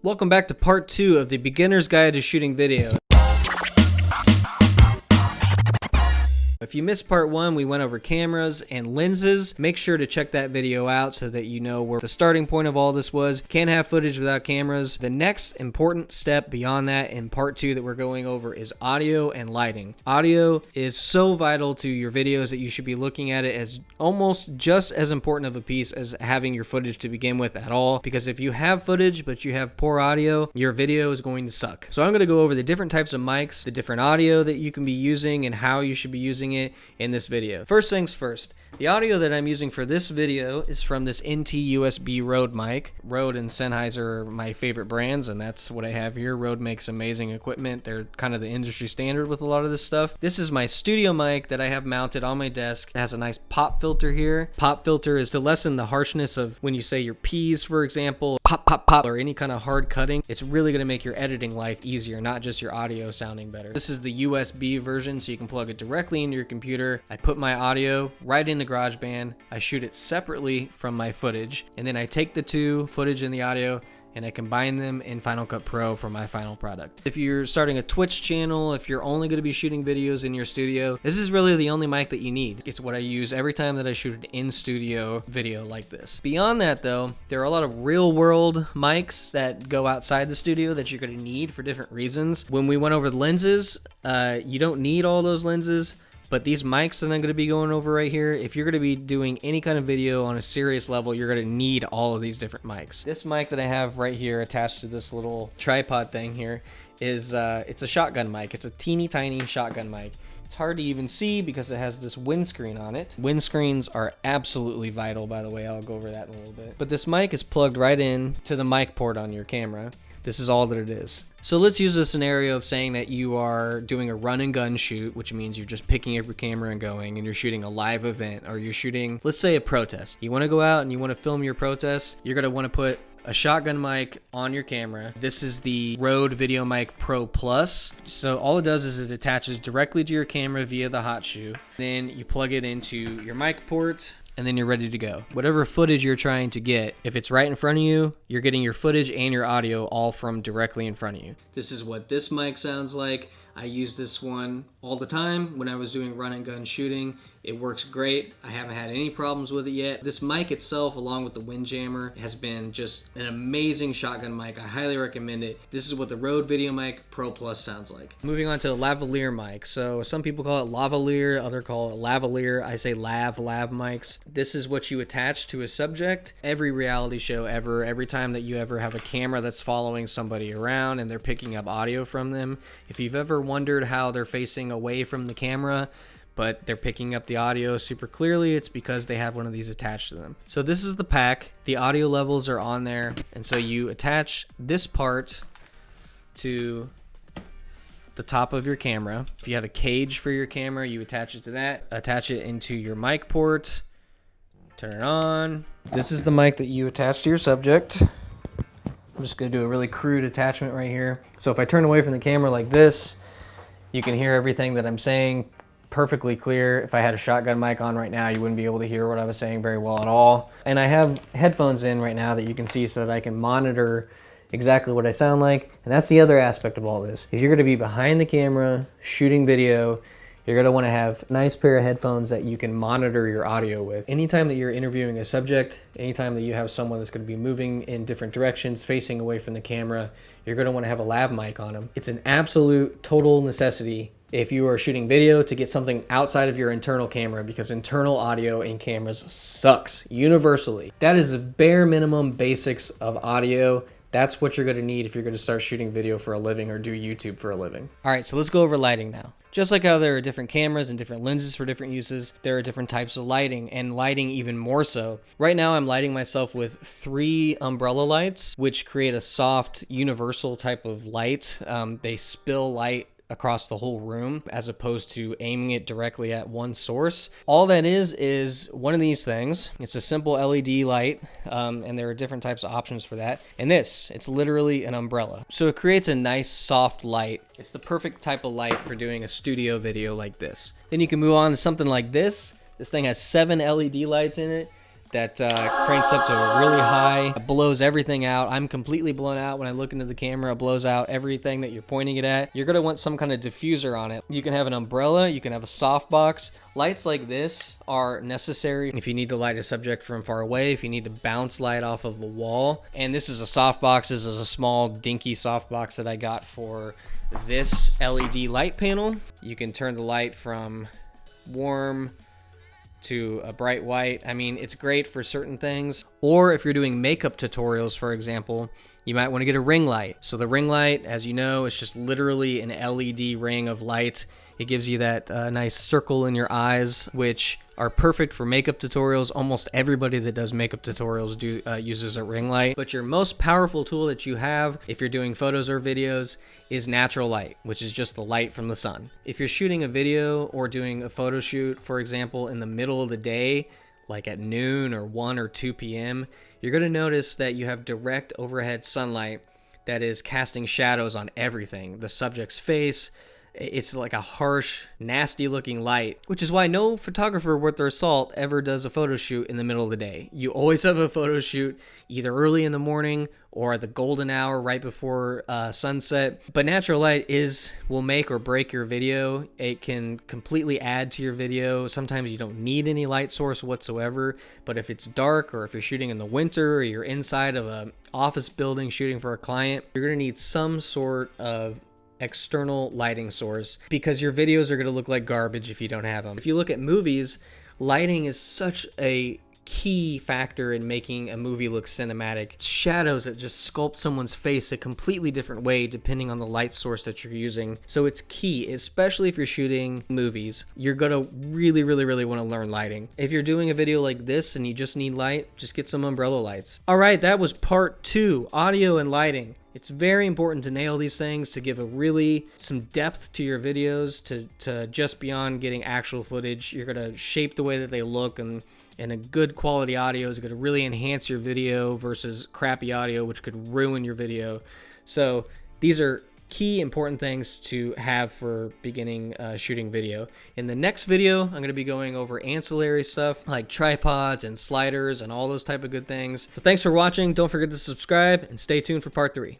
Welcome back to part 2 of the Beginner's Guide to Shooting Video. If you missed part 1, we went over cameras and lenses. Make sure to check that video out so that you know where the starting point of all this was. Can't have footage without cameras. The next important step beyond that in part 2 that we're going over is audio and lighting. Audio is so vital to your videos that you should be looking at it as almost just as important of a piece as having your footage to begin with at all, because if you have footage but you have poor audio, your video is going to suck. So I'm going to go over the different types of mics, the different audio that you can be using, and how you should be using it in this video. First things first, the audio that I'm using for this video is from this NT USB Rode mic. Rode and Sennheiser are my favorite brands, and that's what I have here. Rode makes amazing equipment. They're kind of the industry standard with a lot of this stuff. This is my studio mic that I have mounted on my desk. It has a nice pop filter here. Pop filter is to lessen the harshness of when you say your P's, for example, pop, pop, pop, or any kind of hard cutting. It's really going to make your editing life easier, not just your audio sounding better. This is the USB version, so you can plug it directly into your computer. I put my audio right into GarageBand. I shoot it separately from my footage, and then I take the two, footage and the audio, and I combine them in Final Cut Pro for my final product. If you're starting a Twitch channel, if you're only going to be shooting videos in your studio, this is really the only mic that you need. It's what I use every time that I shoot an in-studio video like this. Beyond that though, there are a lot of real-world mics that go outside the studio that you're going to need for different reasons. When we went over the lenses, you don't need all those lenses. But these mics that I'm going to be going over right here, if you're going to be doing any kind of video on a serious level, you're going to need all of these different mics. This mic that I have right here attached to this little tripod thing here is, it's a shotgun mic. It's a teeny tiny shotgun mic. It's hard to even see because it has this windscreen on it. Windscreens are absolutely vital, by the way. I'll go over that in a little bit. But this mic is plugged right in to the mic port on your camera. This is all that it is. So let's use a scenario of saying that you are doing a run and gun shoot, which means you're just picking up your camera and going, and you're shooting a live event, or you're shooting, let's say, a protest. You want to go out and you want to film your protest. You're going to want to put a shotgun mic on your camera. This is the Rode VideoMic Pro Plus. So all it does is it attaches directly to your camera via the hot shoe. Then you plug it into your mic port, and then you're ready to go. Whatever footage you're trying to get, if it's right in front of you, you're getting your footage and your audio all from directly in front of you. This is what this mic sounds like. I use this one all the time when I was doing run and gun shooting. It works great. I haven't had any problems with it yet. This mic itself, along with the Windjammer, has been just an amazing shotgun mic. I highly recommend it. This is what the Rode VideoMic Pro Plus sounds like. Moving on to the lavalier mic. So some people call it lavalier, others call it lavalier. I say lav mics. This is what you attach to a subject. Every reality show ever, every time that you ever have a camera that's following somebody around and they're picking up audio from them, if you've ever wondered how they're facing away from the camera, but they're picking up the audio super clearly, it's because they have one of these attached to them. So this is the pack. The audio levels are on there. And so you attach this part to the top of your camera. If you have a cage for your camera, you attach it to that. Attach it into your mic port. Turn it on. This is the mic that you attach to your subject. I'm just going to do a really crude attachment right here. So if I turn away from the camera like this, you can hear everything that I'm saying perfectly clear. If I had a shotgun mic on right now, you wouldn't be able to hear what I was saying very well at all. And I have headphones in right now that you can see so that I can monitor exactly what I sound like. And that's the other aspect of all this. If you're going to be behind the camera shooting video, you're going to want to have a nice pair of headphones that you can monitor your audio with. Anytime that you're interviewing a subject, anytime that you have someone that's going to be moving in different directions, facing away from the camera, you're going to want to have a lav mic on them. It's an absolute total necessity if you are shooting video to get something outside of your internal camera, because internal audio in cameras sucks universally. That is the bare minimum basics of audio. That's what you're going to need if you're going to start shooting video for a living or do YouTube for a living. All right, so let's go over lighting now. Just like how there are different cameras and different lenses for different uses, there are different types of lighting, and lighting even more so. Right now I'm lighting myself with 3 umbrella lights, which create a soft universal type of light. They spill light across the whole room as opposed to aiming it directly at one source. All that is one of these things. It's a simple LED light, and there are different types of options for that. And it's literally an umbrella. So it creates a nice soft light. It's the perfect type of light for doing a studio video like this. Then you can move on to something like this. This thing has 7 LED lights in it. that cranks up to a really high, it blows everything out. I'm completely blown out when I look into the camera. It blows out everything that you're pointing it at. You're going to want some kind of diffuser on it. You can have an umbrella, you can have a softbox. Lights like this are necessary if you need to light a subject from far away, if you need to bounce light off of a wall. And this is a softbox. This is a small dinky softbox that I got for this LED light panel. You can turn the light from warm to a bright white. I mean, it's great for certain things. Or if you're doing makeup tutorials, for example, you might want to get a ring light. So the ring light, as you know, is just literally an LED ring of light. It gives you that nice circle in your eyes, which are perfect for makeup tutorials. Almost everybody that does makeup tutorials uses a ring light. But your most powerful tool that you have, if you're doing photos or videos, is natural light, which is just the light from the sun. If you're shooting a video or doing a photo shoot, for example, in the middle of the day, like at noon or 1 or 2 p.m., you're going to notice that you have direct overhead sunlight that is casting shadows on everything. The subject's face, it's like a harsh, nasty looking light, which is why no photographer worth their salt ever does a photo shoot in the middle of the day. You always have a photo shoot either early in the morning or at the golden hour right before sunset. But natural light will make or break your video. It can completely add to your video. Sometimes you don't need any light source whatsoever, but if it's dark or if you're shooting in the winter or you're inside of an office building shooting for a client, you're gonna need some sort of external lighting source because your videos are going to look like garbage if you don't have them. If you look at movies, lighting is such a key factor in making a movie look cinematic. Shadows that just sculpt someone's face a completely different way depending on the light source that you're using. So it's key, especially if you're shooting movies. You're gonna really want to learn lighting. If you're doing a video like this and you just need light, just get some umbrella lights. All right, that was part 2, audio and lighting. It's very important to nail these things to give some depth to your videos, to just beyond getting actual footage. You're going to shape the way that they look, and a good quality audio is going to really enhance your video versus crappy audio, which could ruin your video. So these are key important things to have for beginning shooting video. In the next video, I'm going to be going over ancillary stuff like tripods and sliders and all those type of good things. So thanks for watching. Don't forget to subscribe and stay tuned for part 3.